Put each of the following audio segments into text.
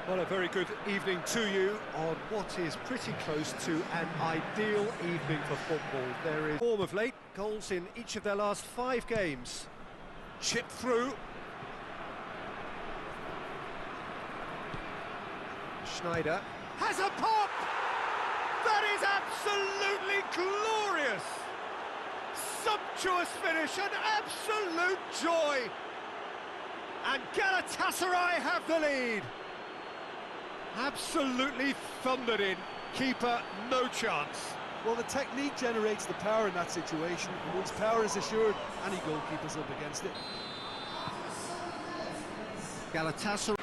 Well, a very good evening to you on what is pretty close to an ideal evening for football. There is form of late, goals in each of their last 5 games. Chipped through. Schneider has a pop! That is absolutely glorious! Sumptuous finish, an absolute joy! And Galatasaray have the lead. Absolutely thundered in. Keeper, no chance. Well, the technique generates the power in that situation, and once power is assured, any goalkeeper's up against it. Galatasaray.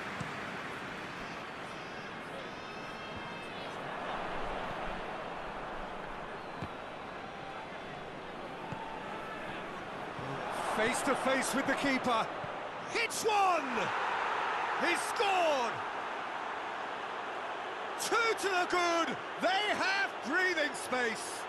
Face to face with the keeper. Hits one! He's scored! 2 to the good! They have breathing space!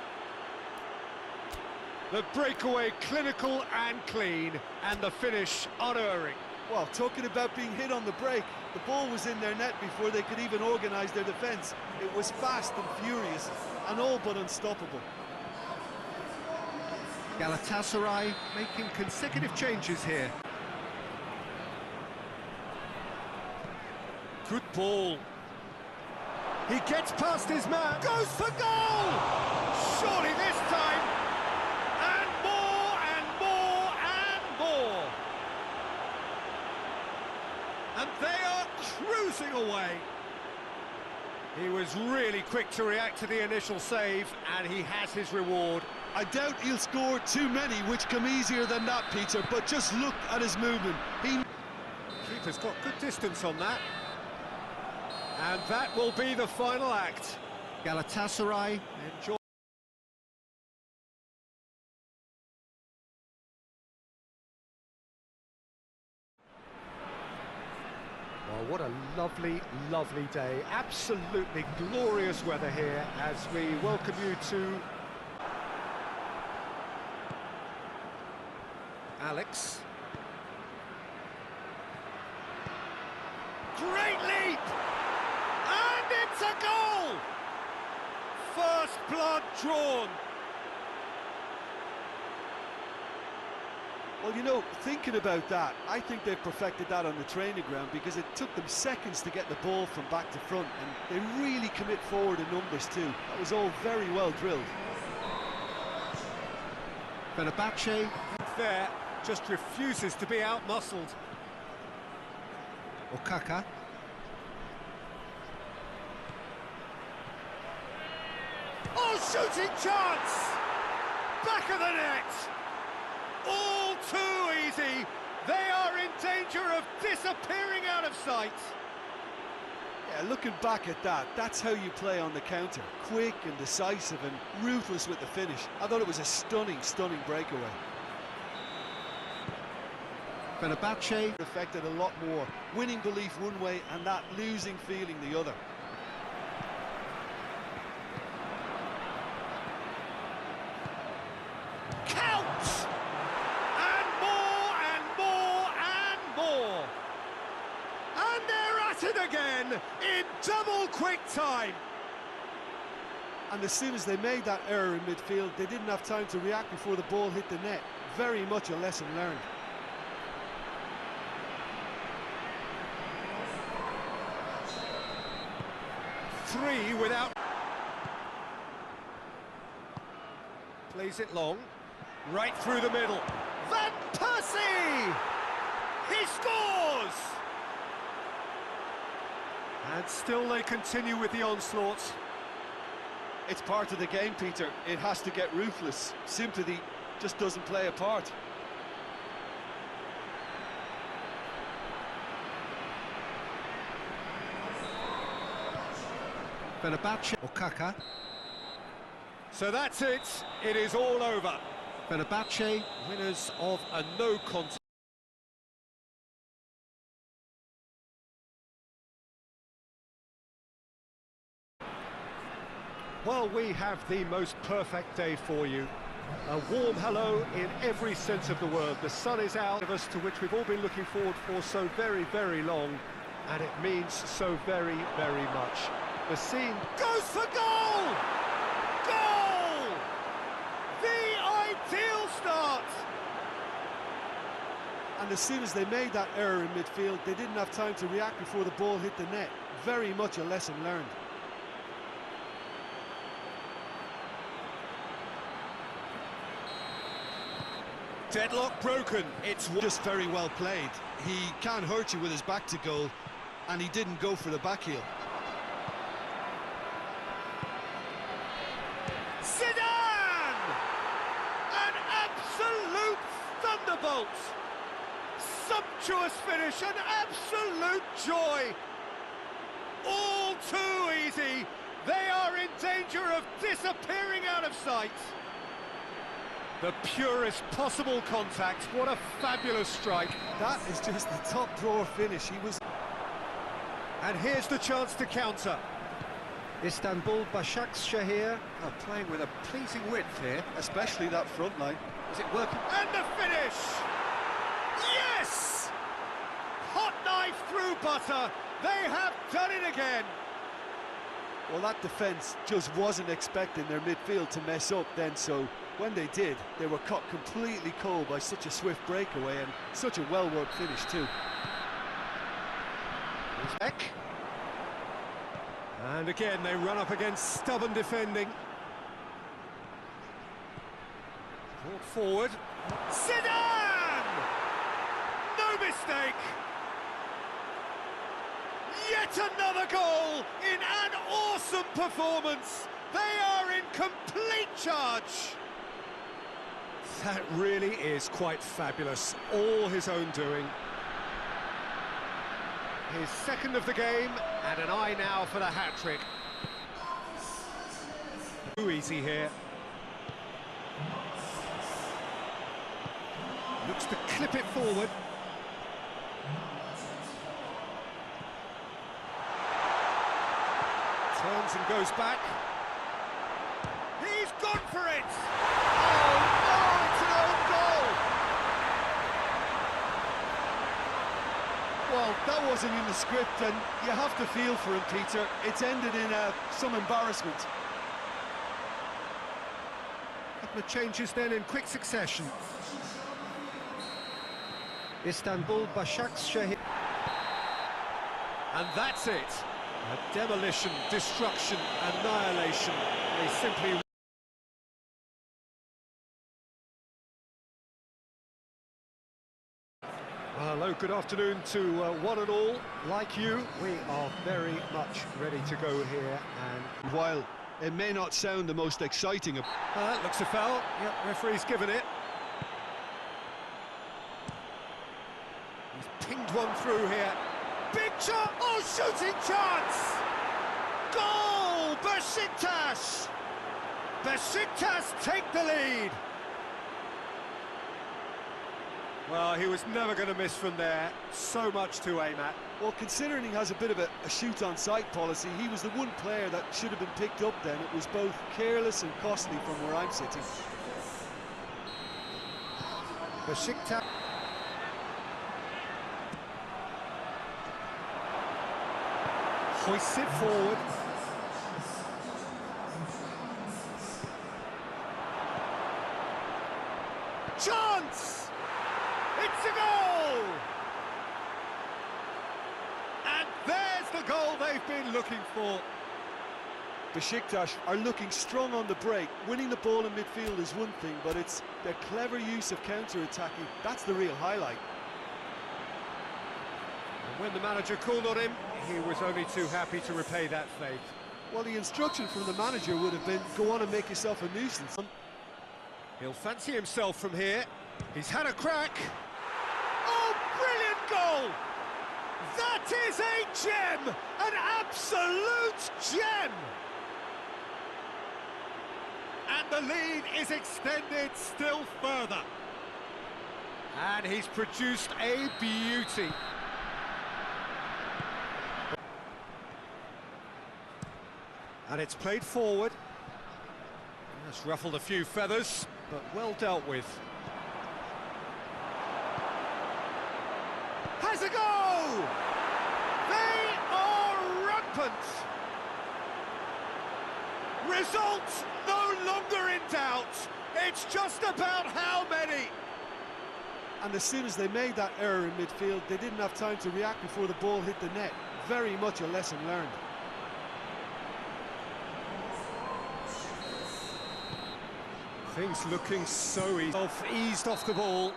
The breakaway clinical and clean, and the finish unerring. Well, talking about being hit on the break, the ball was in their net before they could even organise their defence. It was fast and furious, and all but unstoppable. Galatasaray making consecutive changes here. Good ball. He gets past his man, goes for goal! Surely this time, and more, and more, and more! And they are cruising away. He was really quick to react to the initial save, and he has his reward. I doubt he'll score too many, which come easier than that, Peter, but just look at his movement. Keeper's got good distance on that. And that will be the final act. Galatasaray enjoy. Well, what a lovely, lovely day. Absolutely glorious weather here as we welcome you to Alex. Great leap! And it's a goal! First blood drawn. Well, you know, thinking about that, I think they've perfected that on the training ground because it took them seconds to get the ball from back to front, and they really commit forward in numbers too. That was all very well drilled. Fenerbahce there just refuses to be out-muscled. Okaka. Oh, shooting chance! Back of the net! All too easy! They are in danger of disappearing out of sight! Yeah, looking back at that, that's how you play on the counter. Quick and decisive and ruthless with the finish. I thought it was a stunning, stunning breakaway. Fenerbahce affected a lot more. Winning belief one way and that losing feeling the other. Counts! And more, and more, and more! And they're at it again in double quick time! And as soon as they made that error in midfield, they didn't have time to react before the ball hit the net. Very much a lesson learned. Three without... Plays it long, right through the middle. Van Persie! He scores! And still they continue with the onslaught. It's part of the game, Peter. It has to get ruthless. Sympathy just doesn't play a part. Fenerbahce, Okaka. So that's it. It is all over. Fenerbahce, winners of a no contest. Well, we have the most perfect day for you. A warm hello in every sense of the word. The sun is out of us, to which we've all been looking forward for so very, very long. and it means so very, very much. The scene goes for goal! Goal! The ideal start! And as soon as they made that error in midfield, they didn't have time to react before the ball hit the net. Very much a lesson learned. Deadlock broken. It's Just very well played. He can't hurt you with his back to goal, and he didn't go for the back heel. Zidane! An absolute thunderbolt! Sumptuous finish, an absolute joy! All too easy. They are in danger of disappearing out of sight. The purest possible contact. What a fabulous strike. That is just the top drawer finish. He was... And here's the chance to counter. Istanbul Başakşehir are playing with a pleasing width here. Especially that front line. Is it working? And the finish! Yes! Hot knife through butter. They have done it again. Well, that defence just wasn't expecting their midfield to mess up then, so when they did, they were caught completely cold by such a swift breakaway and such a well-worked finish too. Beck. And again, they run up against stubborn defending. Brought forward. Zidane! No mistake! Yet another goal in an awesome performance. They are in complete charge. That really is quite fabulous. All his own doing. His second of the game, and an eye now for the hat-trick. Too easy here. Looks to clip it forward. Turns and goes back. He's gone for it! Oh, no, it's an own goal! Well, that wasn't in the script, and you have to feel for him, Peter. It's ended in some embarrassment. Couple of changes then in quick succession. Istanbul Başakşehir. And that's it. A demolition, destruction, annihilation. They simply... Hello, good afternoon to one and all. Like you, we are very much ready to go here. And While it may not sound the most exciting... looks a foul. Yep, referee's given it. He's pinged one through here. Big shot! Oh, shooting chance! Goal! Besiktas! Besiktas take the lead. Well, he was never going to miss from there. So much to aim at. Well, considering he has a bit of a shoot-on-sight policy, he was the one player that should have been picked up then. It was both careless and costly from where I'm sitting. Besiktas. Hoists it forward. Chance! It's a goal! And there's the goal they've been looking for. Besiktas are looking strong on the break. Winning the ball in midfield is one thing, but it's their clever use of counter-attacking. That's the real highlight. And when the manager called on him, he was only too happy to repay that faith. Well, the instruction from the manager would have been, go on and make yourself a nuisance. He'll fancy himself from here. He's had a crack. Oh, brilliant goal! That is a gem! An absolute gem! And the lead is extended still further. And he's produced a beauty. And it's played forward. That's ruffled a few feathers, but well dealt with. Has a go! There moment. Result no longer in doubt. It's just about how many. And as soon as they made that error in midfield, they didn't have time to react before the ball hit the net. Very much a lesson learned. Things looking so eased off the ball.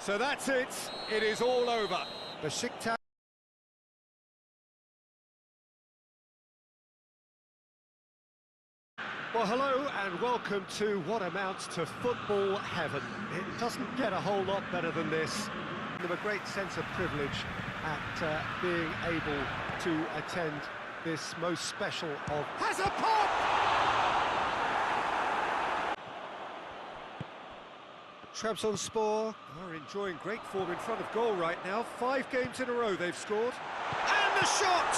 So that's it. It is all over. Besiktas. Well, hello and welcome to what amounts to football heaven. It doesn't get a whole lot better than this. There's a great sense of privilege at being able to attend this most special of... Has a pop! Trabzonspor are enjoying great form in front of goal right now. 5 games in a row they've scored. And the shot!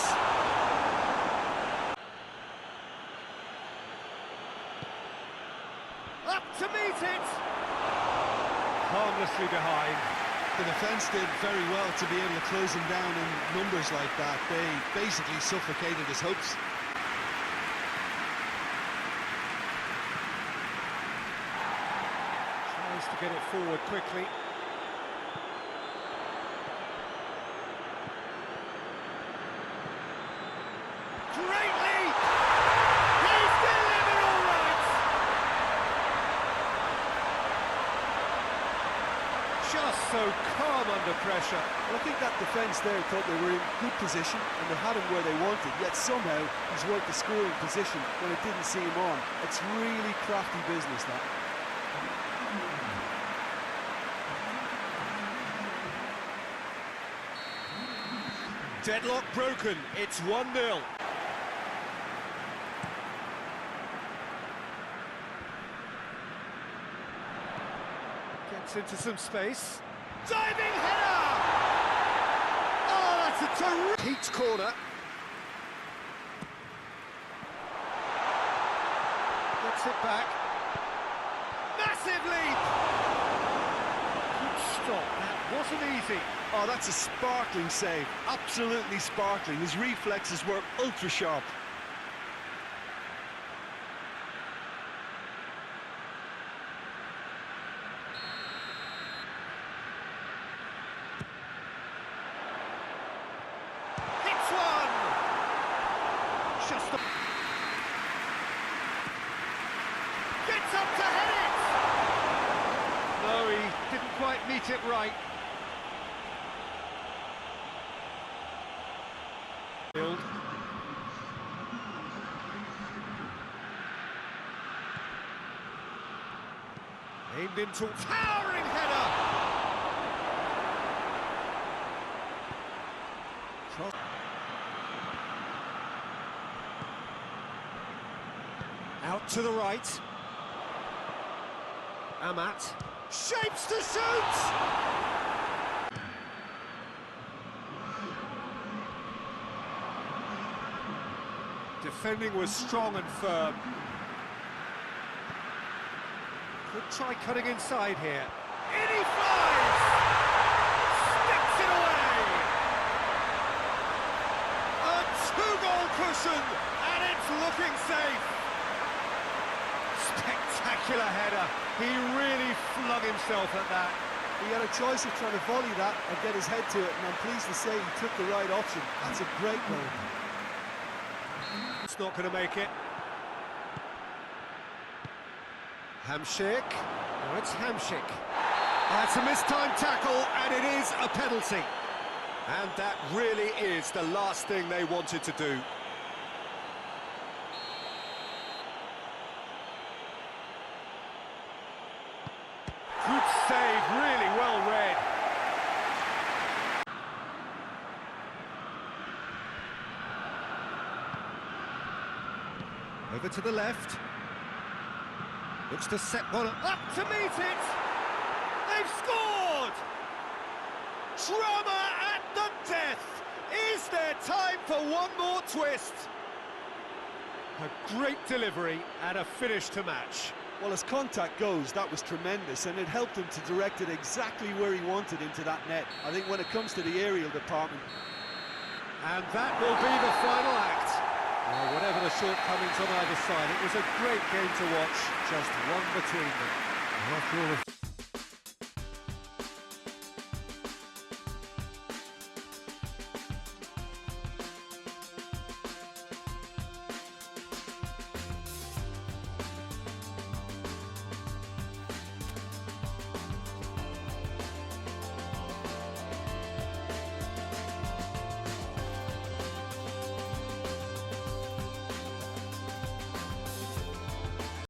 Up to meet it! Harmlessly behind. The defence did very well to be able to close him down in numbers like that. They basically suffocated his hopes. Tries to get it forward quickly. Great leap! He's delivered all right! Just so calm under pressure. Well, I think that defence there thought they were in good position and they had him where they wanted, yet somehow he's worked the scoring position when it didn't see him on. It's really crafty business, that. Deadlock broken, it's 1-0. Gets into some space. Diving header! Oh, that's a terrific... Heats corner. Gets it back. Massive leap! Good stop, that wasn't easy. Oh, that's a sparkling save. Absolutely sparkling. His reflexes were ultra sharp. Hits one! Just a... Gets up to head it! No, he didn't quite meet it right. Aimed into towering header. Out to the right. Amat shapes to shoot. Defending was strong and firm. Could try cutting inside here. In he flies! Sticks it away! A 2-goal cushion, and it's looking safe. Spectacular header. He really flung himself at that. He had a choice of trying to volley that or get his head to it, and I'm pleased to say he took the right option. That's a great goal. It's not going to make it. Hamšík. No, it's Hamšík. That's a mistimed tackle, and it is a penalty. And that really is the last thing they wanted to do. Good save, really well read. Over to the left. Looks to set one up to meet it! They've scored! Drama at the death! Is there time for one more twist? A great delivery and a finish to match. Well, as contact goes, that was tremendous, and it helped him to direct it exactly where he wanted into that net. I think when it comes to the aerial department, And that will be the final act. Well, whatever the shortcomings on either side, it was a great game to watch, just one between them. And after all of